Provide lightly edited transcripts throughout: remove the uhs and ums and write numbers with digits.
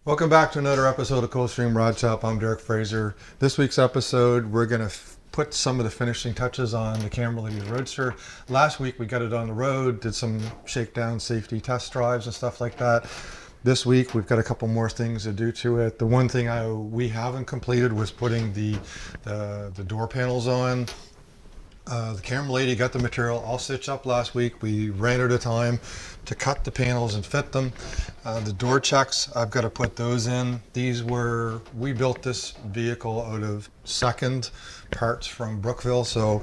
Welcome back to another episode of Coldstream Rod Shop. I'm Derek Fraser. This week's episode, we're going to put some of the finishing touches on the Camry Roadster. Last week we got it on the road, did some shakedown safety test drives and stuff like that. This week we've got a couple more things to do to it. The one thing we haven't completed was putting the door panels on. The camera lady got the material all stitched up last week. We ran out of time to cut the panels and fit them. The door checks, I've got to put those in. We built this vehicle out of second parts from Brookville, so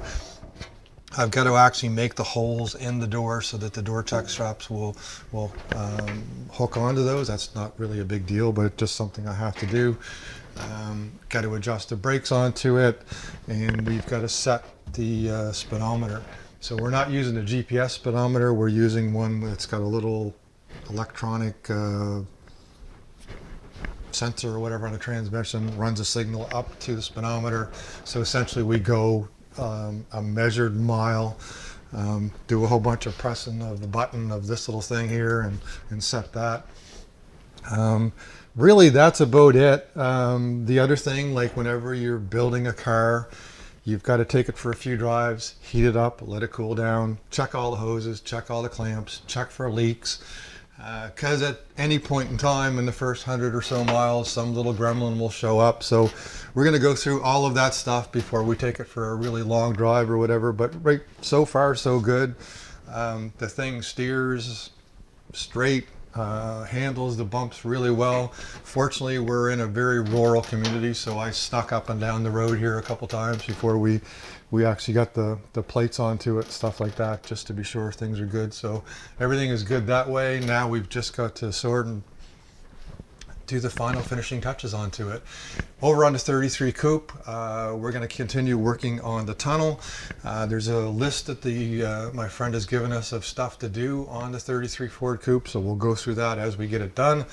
I've got to actually make the holes in the door so that the door check straps will hook onto those. That's not really a big deal, but just something I have to do. Got to adjust the brakes onto it, and we've got to set the speedometer. So we're not using a GPS speedometer, we're using one that's got a little electronic sensor or whatever on the transmission, runs a signal up to the speedometer. So essentially we go a measured mile, do a whole bunch of pressing of the button of this little thing here and set that. Really, that's about it. The other thing, like whenever you're building a car, you've got to take it for a few drives, heat it up, let it cool down, check all the hoses, check all the clamps, check for leaks. Because at any point in time in the first 100 or so miles, some little gremlin will show up. So we're going to go through all of that stuff before we take it for a really long drive or whatever. But right, so far so good. The thing steers straight. Handles the bumps really well. Fortunately, we're in a very rural community, so I snuck up and down the road here a couple times before we actually got the plates onto it, stuff like that, just to be sure things are good. So everything is good that way. Now we've just got to sort and do the final finishing touches onto it. Over on the 33 Coupe, we're going to continue working on the tunnel. There's a list that my friend has given us of stuff to do on the 33 Ford Coupe, so we'll go through that as we get it done.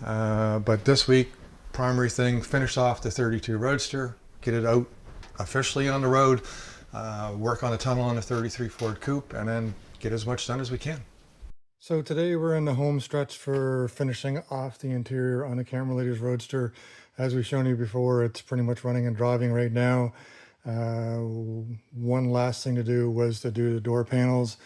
But this week, primary thing, finish off the 32 Roadster, get it out officially on the road, work on the tunnel on the 33 Ford Coupe, and then get as much done as we can. So today we're in the home stretch for finishing off the interior on the Camry Roadster. As we've shown you before, it's pretty much running and driving right now. One last thing to do was to do the door panels.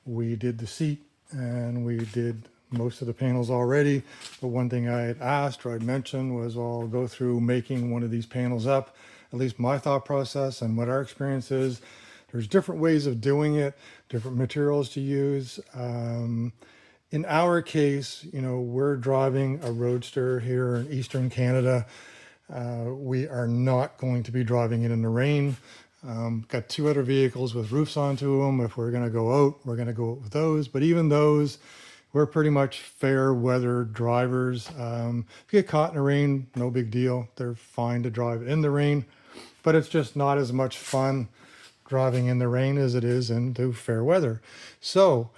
We did the seat and we did most of the panels already. But one thing I had asked or I'd mentioned was, well, I'll go through making one of these panels up. At least my thought process and what our experience is. There's different ways of doing it, different materials to use. In our case, we're driving a Roadster here in Eastern Canada. We are not going to be driving it in the rain. Got two other vehicles with roofs onto them. If we're going to go out, we're going to go out with those. But even those, we're pretty much fair weather drivers. If you get caught in the rain, no big deal. They're fine to drive in the rain. But it's just not as much fun driving in the rain as it is into fair weather. So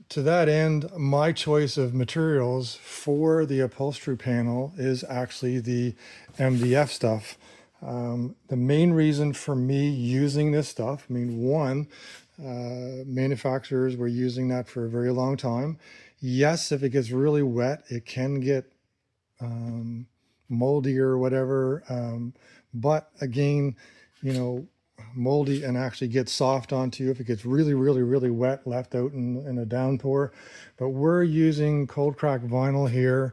to that end, my choice of materials for the upholstery panel is actually the MDF stuff. The main reason for me using this stuff, one, manufacturers were using that for a very long time. Yes, if it gets really wet, it can get moldy or whatever. But again, moldy and actually get soft onto you if it gets really, really, really wet, left out in a downpour. But we're using cold crack vinyl here.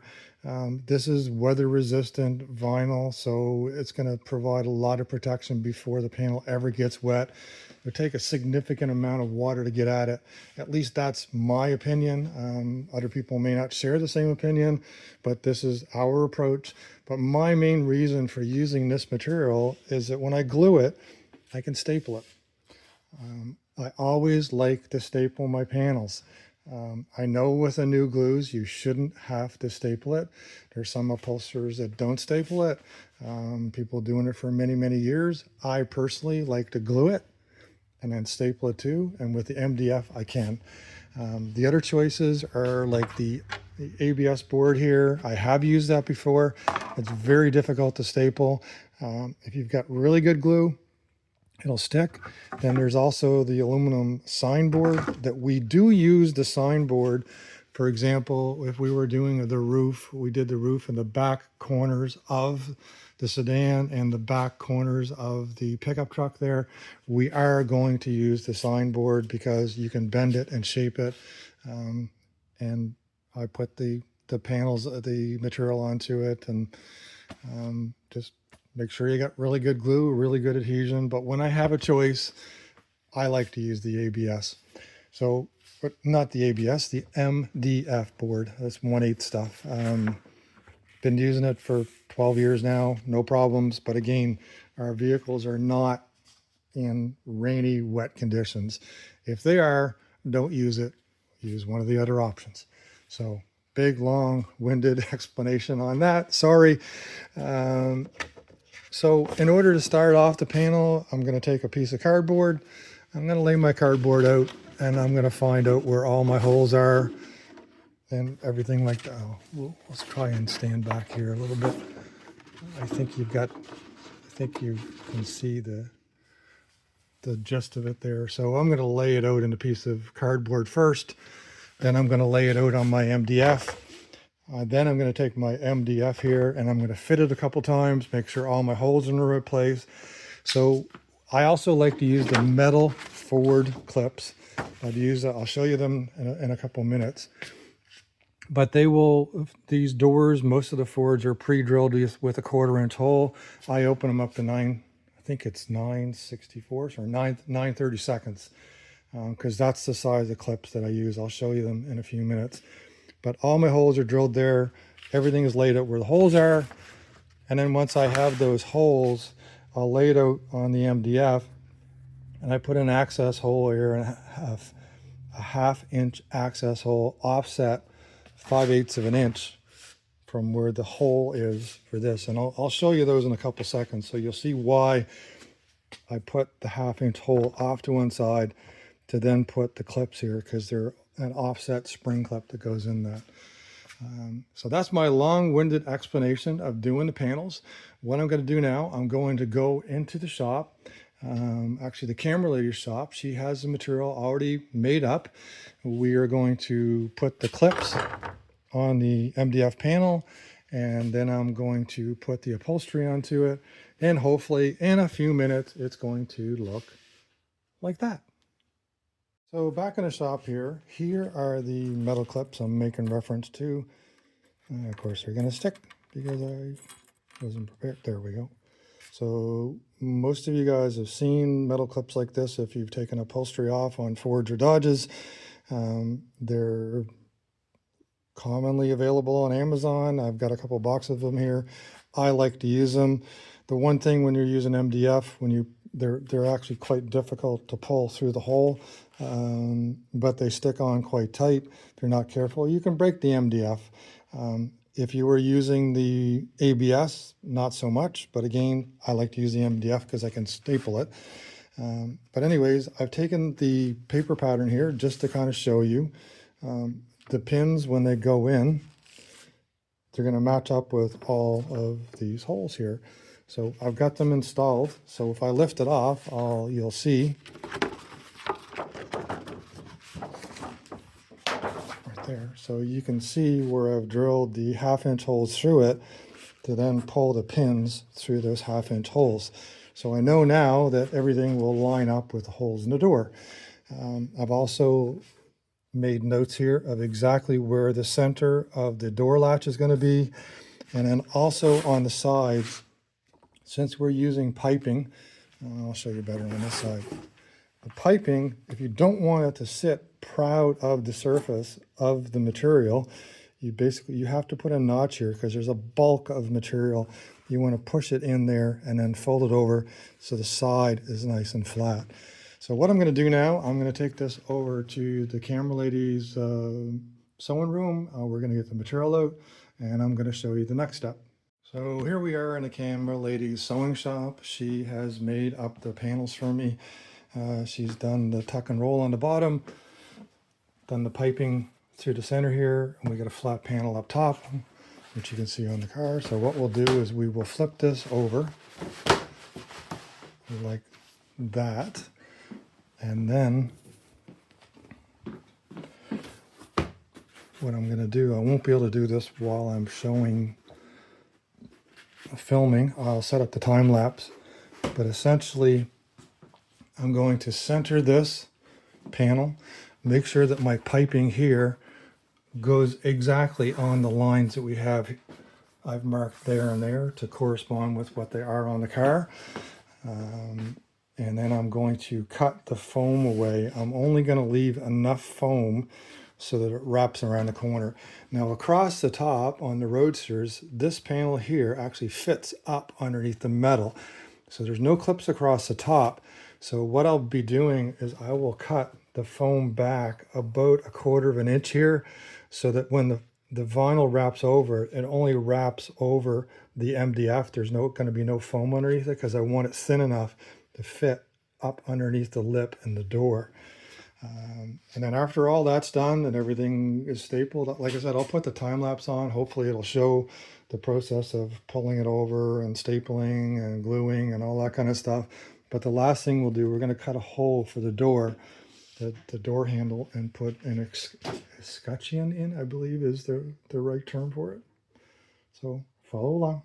This is weather resistant vinyl, so it's going to provide a lot of protection before the panel ever gets wet. It would take a significant amount of water to get at it. At least that's my opinion. Other people may not share the same opinion, but this is our approach. But my main reason for using this material is that when I glue it, I can staple it. I always like to staple my panels. I know with the new glues, you shouldn't have to staple it. There's some upholsterers that don't staple it. People doing it for many, many years. I personally like to glue it and then staple it too. And with the MDF, I can. The other choices are like the ABS board here. I have used that before. It's very difficult to staple. If you've got really good glue, it'll stick. Then there's also the aluminum sign board that we do use the sign board For example, if we were doing the roof, we did the roof in the back corners of the sedan and the back corners of the pickup truck there, we are going to use the sign board because you can bend it and shape it. And I put the panels, the material onto it, and just make sure you got really good glue, really good adhesion. But when I have a choice, I like to use the ABS. So, but not the ABS, the MDF board. That's 1/8 stuff. Been using it for 12 years now, no problems. But again, our vehicles are not in rainy, wet conditions. If they are, don't use it. Use one of the other options. So, big, long-winded explanation on that. Sorry. So in order to start off the panel, I'm going to take a piece of cardboard. I'm going to lay my cardboard out, and I'm going to find out where all my holes are and everything like that. Oh, let's try and stand back here a little bit. I think you can see the gist of it there. So I'm going to lay it out in a piece of cardboard first. Then I'm going to lay it out on my MDF. Then I'm going to take my MDF here and I'm going to fit it a couple times, make sure all my holes are in the right place. So I also like to use the metal forward clips. I'll show you them in a couple minutes. But these doors, most of the Fords are pre-drilled with a 1/4 inch hole. I open them up to I think it's 9/64 or 9/32, because that's the size of clips that I use. I'll show you them in a few minutes. But all my holes are drilled there. Everything is laid out where the holes are. And then once I have those holes, I'll lay it out on the MDF. And I put an access hole here and a 1/2 inch access hole offset 5/8 of an inch from where the hole is for this. And I'll show you those in a couple seconds. So you'll see why I put the 1/2 inch hole off to one side to then put the clips here, because they're an offset spring clip that goes in that. So that's my long-winded explanation of doing the panels. What I'm going to do now, I'm going to go into the shop. Actually, the camera lady's shop. She has the material already made up. We are going to put the clips on the MDF panel, and then I'm going to put the upholstery onto it. And hopefully in a few minutes, it's going to look like that. So back in the shop here are the metal clips I'm making reference to. Of course, they're going to stick because I wasn't prepared. There we go. So most of you guys have seen metal clips like this if you've taken upholstery off on Fords or Dodges. They're commonly available on Amazon. I've got a couple boxes of them here. I like to use them. The one thing when you're using MDF, they're actually quite difficult to pull through the hole, but they stick on quite tight. If you're not careful, you can break the MDF. If you were using the ABS, not so much, but again, I like to use the MDF because I can staple it. But anyways, I've taken the paper pattern here just to kind of show you the pins when they go in. They're going to match up with all of these holes here. So I've got them installed. So if I lift it off, you'll see right there. So you can see where I've drilled the 1/2 inch holes through it to then pull the pins through those 1/2 inch holes. So I know now that everything will line up with the holes in the door. I've also made notes here of exactly where the center of the door latch is going to be. And then also on the sides, since we're using piping, I'll show you better on this side. The piping, if you don't want it to sit proud of the surface of the material, you have to put a notch here because there's a bulk of material. You want to push it in there and then fold it over so the side is nice and flat. So what I'm going to do now, I'm going to take this over to the camera lady's sewing room. We're going to get the material out and I'm going to show you the next step. So here we are in the camera lady's sewing shop. She has made up the panels for me. She's done the tuck and roll on the bottom, done the piping through the center here, and we got a flat panel up top, which you can see on the car. So what we'll do is we will flip this over like that, and then what I'm going to do, I won't be able to do this while I'm showing filming. I'll set up the time lapse, but essentially I'm going to center this panel, make sure that my piping here goes exactly on the lines that I've marked there and there to correspond with what they are on the car. And then I'm going to cut the foam away. I'm only going to leave enough foam so that it wraps around the corner. Now across the top on the Roadsters, this panel here actually fits up underneath the metal. So there's no clips across the top. So what I'll be doing is I will cut the foam back about 1/4 inch here so that when the vinyl wraps over, it only wraps over the MDF. There's going to be no foam underneath it because I want it thin enough to fit up underneath the lip and the door. And then after all that's done and everything is stapled, like I said, I'll put the time lapse on. Hopefully it'll show the process of pulling it over and stapling and gluing and all that kind of stuff. But the last thing we'll do, we're going to cut a hole for the door, the door handle, and put an escutcheon in, I believe is the right term for it. So follow along.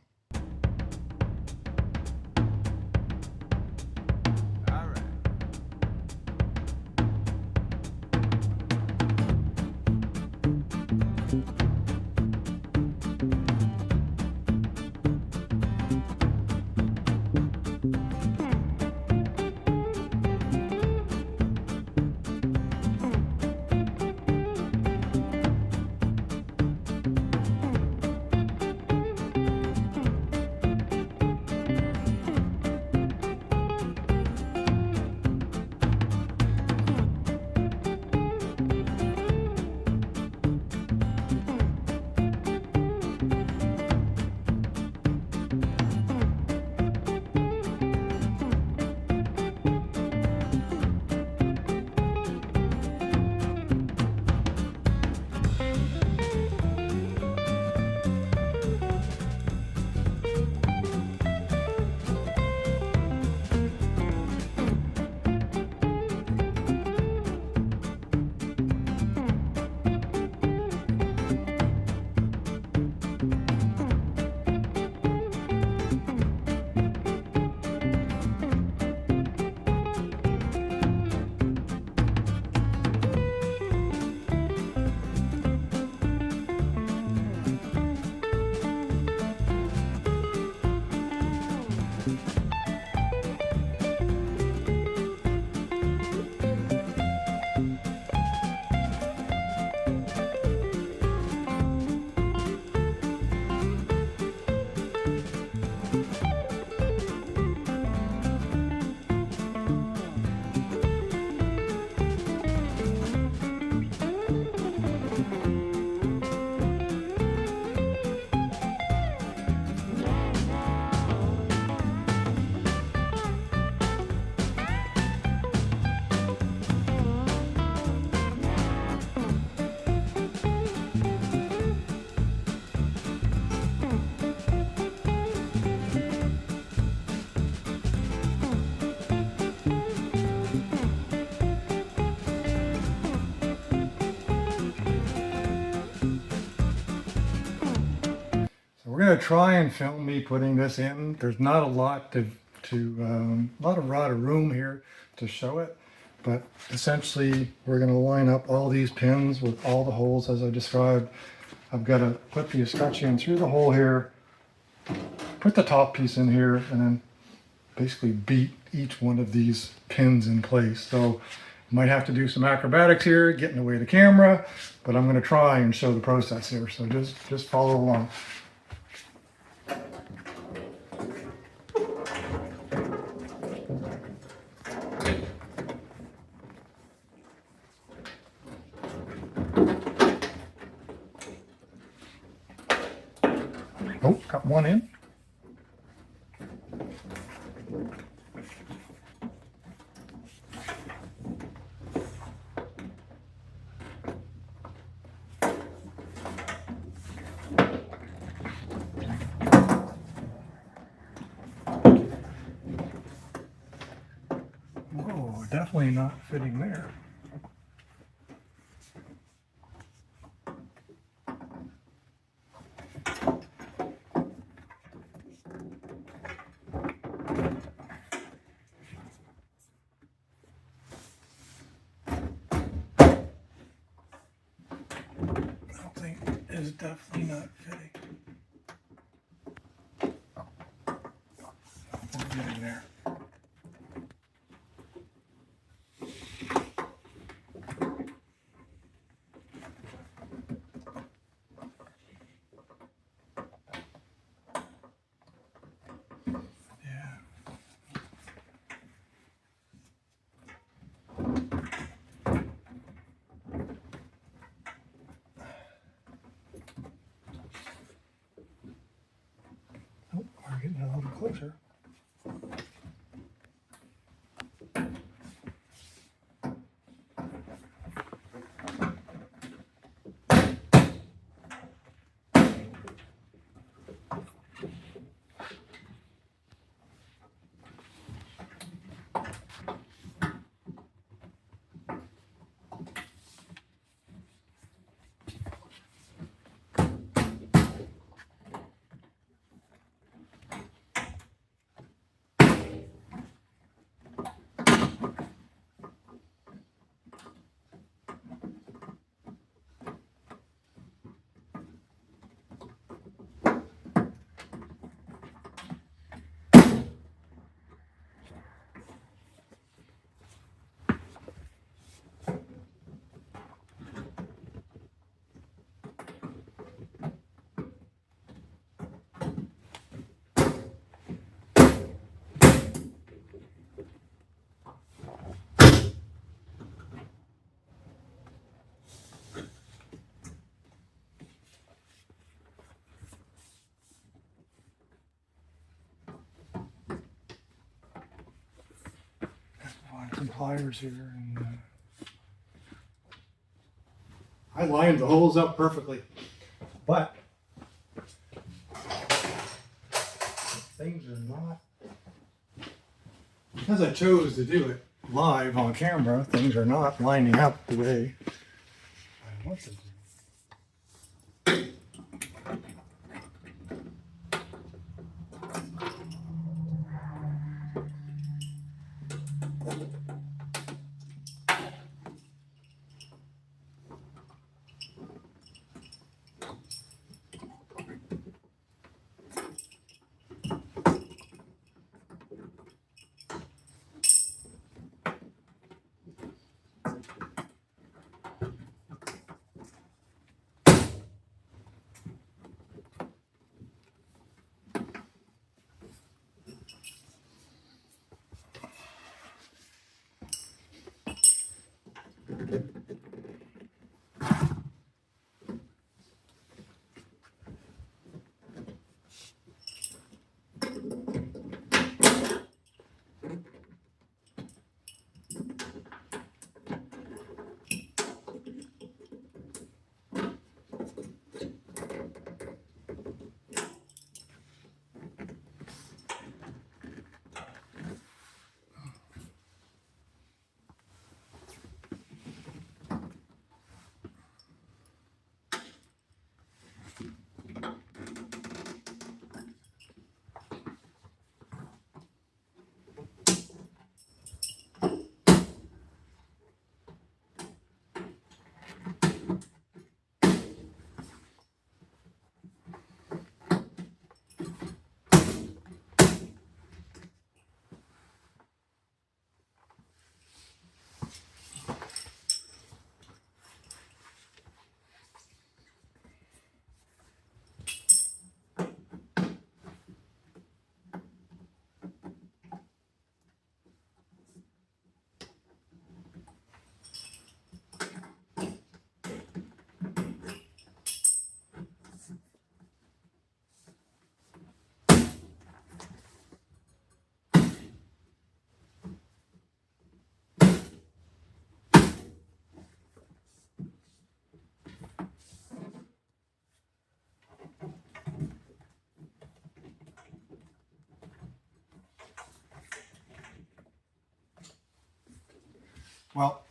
We're going to try and film me putting this in. There's not a lot lot of room here to show it, but essentially we're going to line up all these pins with all the holes as I described. I've got to put the escutcheon through the hole here, put the top piece in here, and then basically beat each one of these pins in place. So might have to do some acrobatics here, get in the way of the camera, but I'm going to try and show the process here. So just follow along. Oh, got one in. Whoa, definitely not fitting there. is definitely not fitting. We're getting there. Oh, we're getting a little closer. Find some pliers here, and I lined the holes up perfectly, but things are not, because I chose to do it live on camera, things are not lining up the way I want them to. Well,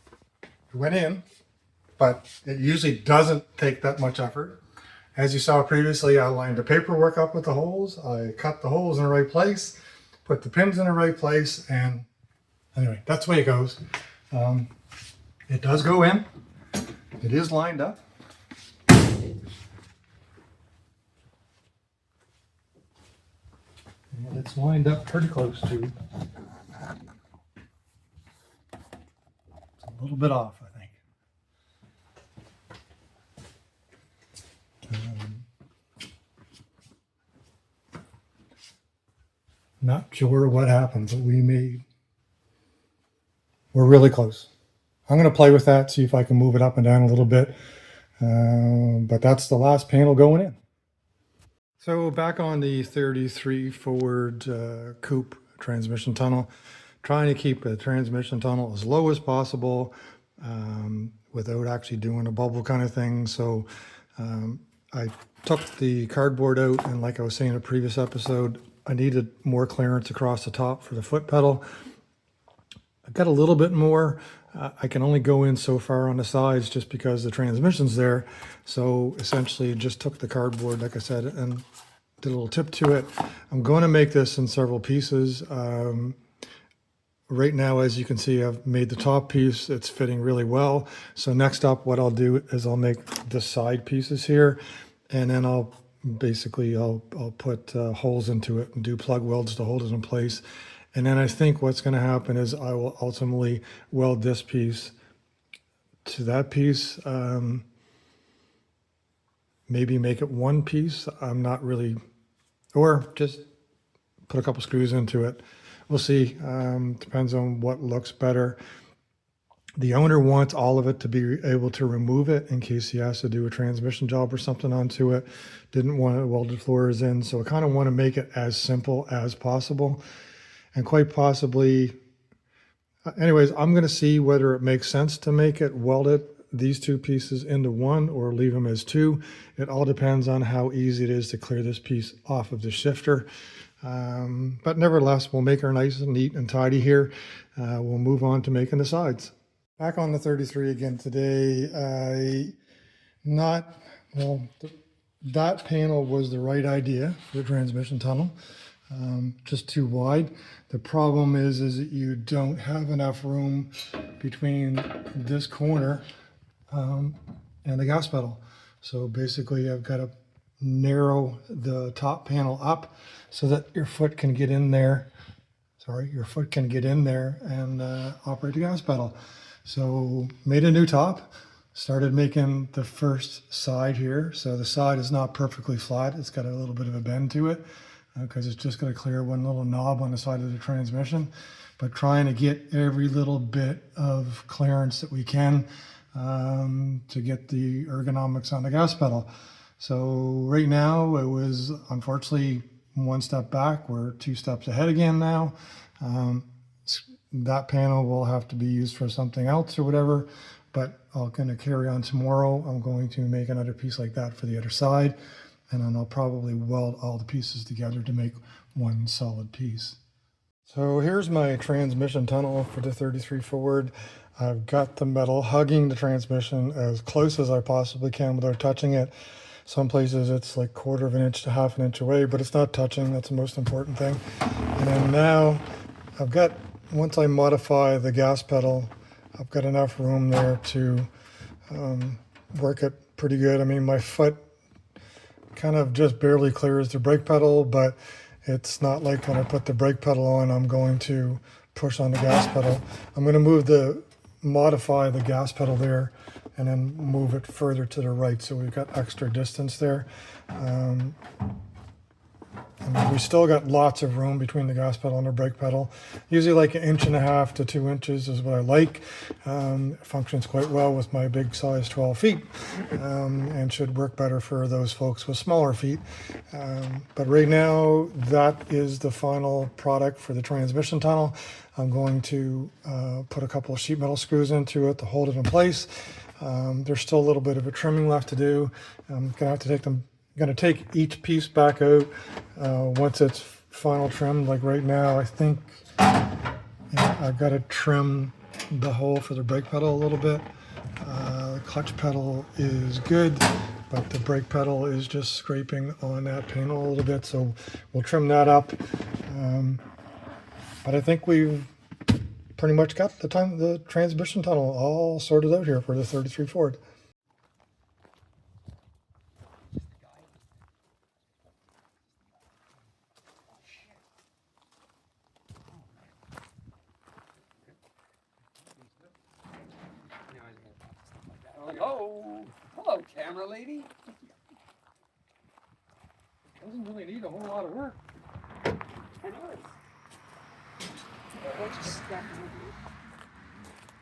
it went in, but it usually doesn't take that much effort. As you saw previously, I lined the paperwork up with the holes. I cut the holes in the right place, put the pins in the right place, and anyway, that's the way it goes. It does go in. It is lined up. And it's lined up pretty close to. It's a little bit off, I think. Not sure what happened, but we're really close. I'm going to play with that, see if I can move it up and down a little bit. But that's the last panel going in. So back on the 33 Ford Coupe transmission tunnel, trying to keep the transmission tunnel as low as possible without actually doing a bubble kind of thing. So I took the cardboard out, and like I was saying in a previous episode, I needed more clearance across the top for the foot pedal. I've got a little bit more. I can only go in so far on the sides just because the transmission's there. So essentially just took the cardboard, like I said, and did a little tip to it. I'm going to make this in several pieces. Right now, as you can see, I've made the top piece. It's fitting really well. So next up, what I'll do is I'll make the side pieces here, and then I'll put holes into it and do plug welds to hold it in place. And then I think what's going to happen is I will ultimately weld this piece to that piece. Maybe make it one piece. I'm not really, or just put a couple screws into it. We'll see. Depends on what looks better. The owner wants all of it to be able to remove it in case he has to do a transmission job or something onto it. Didn't want it welded floors in, so I kind of want to make it as simple as possible. And quite possibly, anyways, I'm going to see whether it makes sense to make it welded, these two pieces into one, or leave them as two. It all depends on how easy it is to clear this piece off of the shifter. But nevertheless, we'll make her nice and neat and tidy here. We'll move on to making the sides. Back on the 33 again today. That panel was the right idea for the transmission tunnel. Just too wide. The problem is that you don't have enough room between this corner and the gas pedal. So basically I've got to narrow the top panel up so that your foot can get in there. Your foot can get in there and operate the gas pedal. So made a new top, started making the first side here. So the side is not perfectly flat. It's got a little bit of a bend to it because it's just going to clear one little knob on the side of the transmission. But trying to get every little bit of clearance that we can to get the ergonomics on the gas pedal. So right now it was unfortunately one step back. We're two steps ahead again now. That panel will have to be used for something else or whatever, but I'm going to carry on tomorrow. I'm going to make another piece like that for the other side, and then I'll probably weld all the pieces together to make one solid piece. So here's my transmission tunnel for the 33 Ford. I've got the metal hugging the transmission as close as I possibly can without touching it. Some places it's like 1/4 of an inch to 1/2 an inch away, but it's not touching. That's the most important thing. And then now I've got, once I modify the gas pedal, I've got enough room there to work it pretty good. I mean, my foot kind of just barely clears the brake pedal, but it's not like when I put the brake pedal on, I'm going to push on the gas pedal. I'm going to modify the gas pedal there and then move it further to the right. So we've got extra distance there. I mean, we still got lots of room between the gas pedal and the brake pedal. Usually like 1.5 to 2 inches is what I like. It functions quite well with my big size 12 feet and should work better for those folks with smaller feet. But right now, that is the final product for the transmission tunnel. I'm going to put a couple of sheet metal screws into it to hold it in place. There's still a little bit of a trimming left to do. I'm going to take each piece back out once it's final trimmed. Like right now, I think I've got to trim the hole for the brake pedal a little bit. The clutch pedal is good, but the brake pedal is just scraping on that panel a little bit, so we'll trim that up. But I think we've pretty much got the transmission tunnel all sorted out here for the 33 Ford. go. Hello, camera lady. Doesn't really need a whole lot of work. I know it's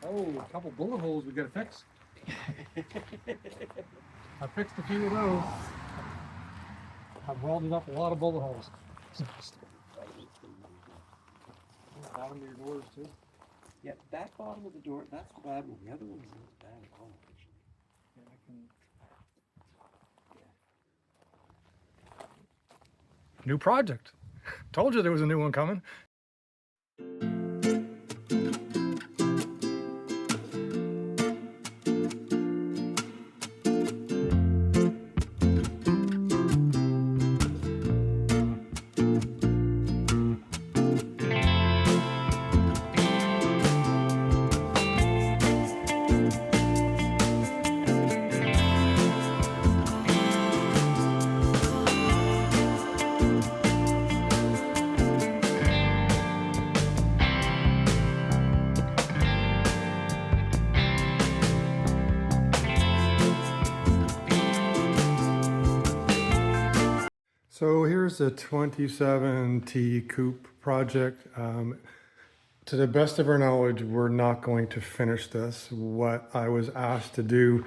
Oh, a couple bullet holes we gotta fix. I fixed a few of those. I've welded up a lot of bullet holes. Bottom of your doors too. Yeah, that bottom of the door, that's the bad one. The other one's not bad at all, actually. Yeah, I can... New project. Told you there was a new one coming. So here's the 27T Coupe project. To the best of our knowledge, we're not going to finish this. What I was asked to do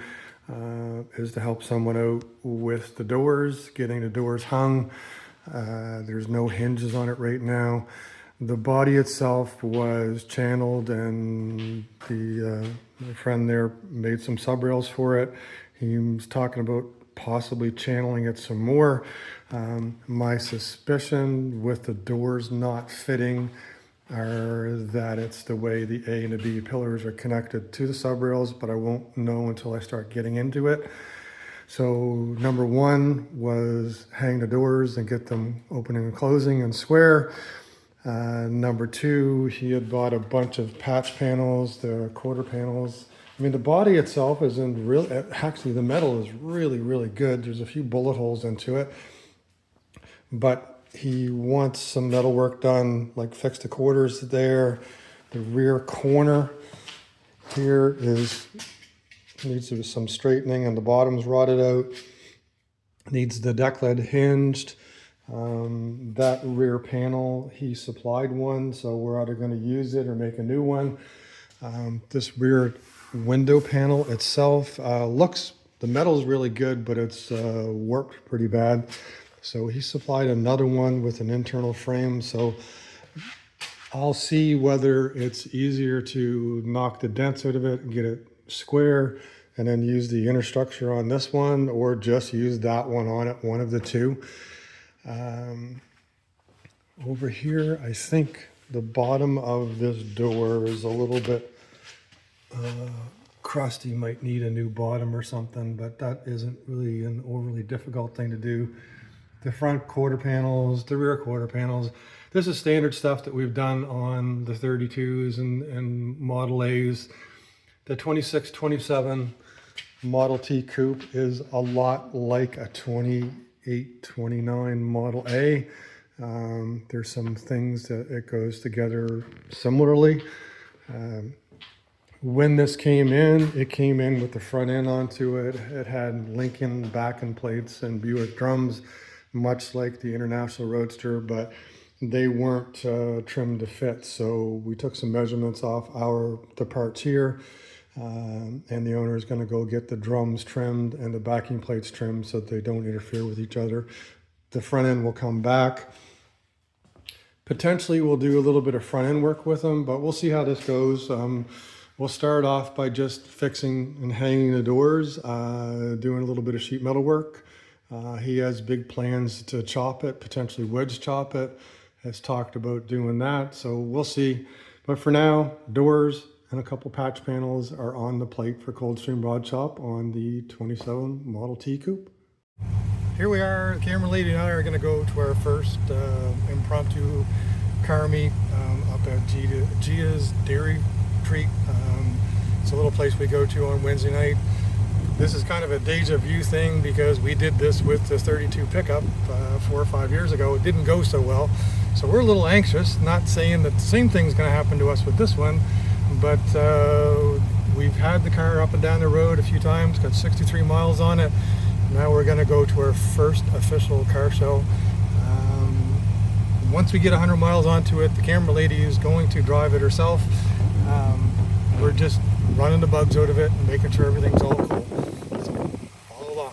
is to help someone out with the doors, getting the doors hung. There's no hinges on it right now. The body itself was channeled, and my friend there made some sub rails for it. He was talking about possibly channeling it some more. My suspicion with the doors not fitting are that it's the way the A and the B pillars are connected to the sub rails, but I won't know until I start getting into it. So number one was hang the doors and get them opening and closing and square. Number two, he had bought a bunch of patch panels, the quarter panels. I mean, the body itself isn't really, actually the metal is really, really good. There's a few bullet holes into it, but he wants some metal work done, like fix the quarters there. The rear corner here needs some straightening, and the bottom's rotted out. Needs the deck lid hinged. That rear panel, he supplied one, so we're either going to use it or make a new one. This rear window panel itself the metal's really good, but it's warped pretty bad. So he supplied another one with an internal frame. So I'll see whether it's easier to knock the dents out of it and get it square and then use the inner structure on this one, or just use that one on it, one of the two. Over here, I think the bottom of this door is a little bit crusty, might need a new bottom or something, but that isn't really an overly difficult thing to do. The front quarter panels, the rear quarter panels, this is standard stuff that we've done on the 32s and Model A's. The 26, 27 Model T Coupe is a lot like a 28, 29 Model A. There's some things that it goes together similarly. When this came in, it came in with the front end onto it. It had Lincoln backing plates and Buick drums, much like the International Roadster, but they weren't trimmed to fit. So we took some measurements off the parts here, and the owner is going to go get the drums trimmed and the backing plates trimmed so that they don't interfere with each other. The front end will come back. Potentially we'll do a little bit of front end work with them, but we'll see how this goes. We'll start off by just fixing and hanging the doors, doing a little bit of sheet metal work. He has big plans to chop it, potentially wedge chop it. Has talked about doing that, so we'll see. But for now, doors and a couple patch panels are on the plate for Coldstream Rod Shop on the 27 Model T Coupe. Here we are, the camera lady and I are going to go to our first impromptu car meet up at Gia's Dairy Treat. It's a little place we go to on Wednesday night. This is kind of a deja vu thing because we did this with the 32 pickup 4 or 5 years ago. It didn't go so well, so we're a little anxious, not saying that the same thing's going to happen to us with this one, but we've had the car up and down the road a few times, got 63 miles on it. Now we're going to go to our first official car show. Once we get 100 miles onto it, the camera lady is going to drive it herself. We're just running the bugs out of it and making sure everything's all cool. So follow along.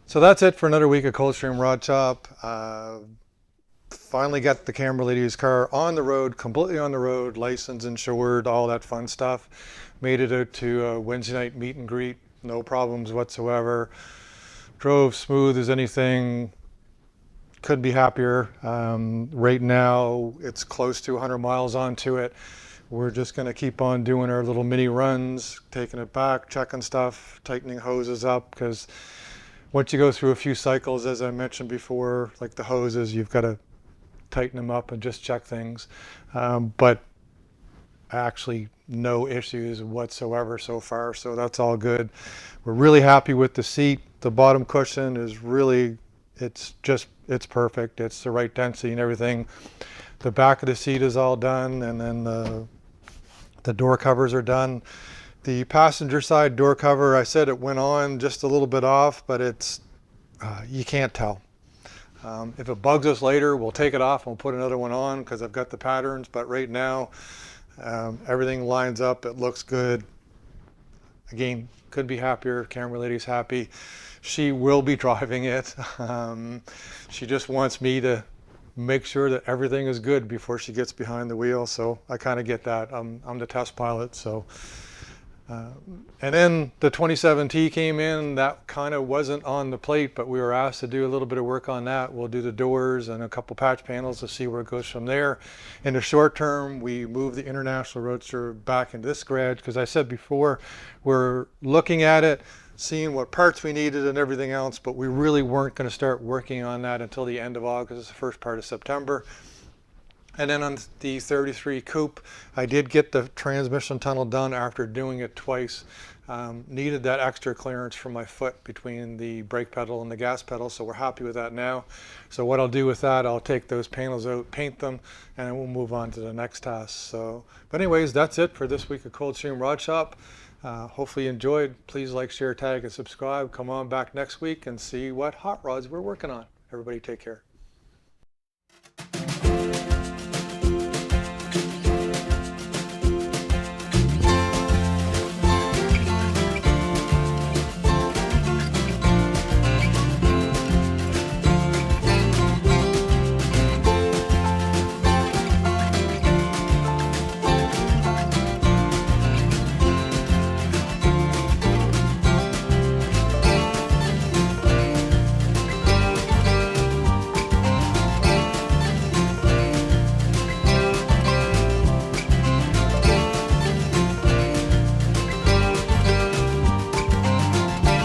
So that's it for another week of Coldstream Rod Shop. Finally got the camera lady's car on the road, completely on the road, licensed, insured, all that fun stuff. Made it out to a Wednesday night meet and greet, no problems whatsoever. Drove smooth as anything. Couldn't be happier. Right now it's close to 100 miles onto it. We're just going to keep on doing our little mini runs, taking it back, checking stuff, tightening hoses up, because once you go through a few cycles, as I mentioned before, like the hoses, you've got to tighten them up and just check things. But actually no issues whatsoever so far, so that's all good. We're really happy with the seat. The bottom cushion is really, it's perfect. It's the right density and everything. The back of the seat is all done, and then the door covers are done. The passenger side door cover, I said it went on just a little bit off, but it's you can't tell. If it bugs us later, we'll take it off and we'll put another one on because I've got the patterns. But right now, everything lines up. It looks good. Again, could be happier. Camera lady's happy. She will be driving it. She just wants me to make sure that everything is good before she gets behind the wheel. So I kind of get that. I'm the test pilot, so. And then the 27T came in. That kind of wasn't on the plate, but we were asked to do a little bit of work on that. We'll do the doors and a couple patch panels to see where it goes from there. In the short term, we moved the International Roadster back into this garage because I said before, we're looking at it, seeing what parts we needed and everything else, but we really weren't going to start working on that until the end of August, the first part of September. And then on the 33 Coupe, I did get the transmission tunnel done after doing it twice. Needed that extra clearance for my foot between the brake pedal and the gas pedal, so we're happy with that now. So what I'll do with that, I'll take those panels out, paint them, and then we'll move on to the next task. So, but anyways, that's it for this week of Coldstream Rod Shop. Hopefully you enjoyed. Please like, share, tag, and subscribe. Come on back next week and see what hot rods we're working on. Everybody take care.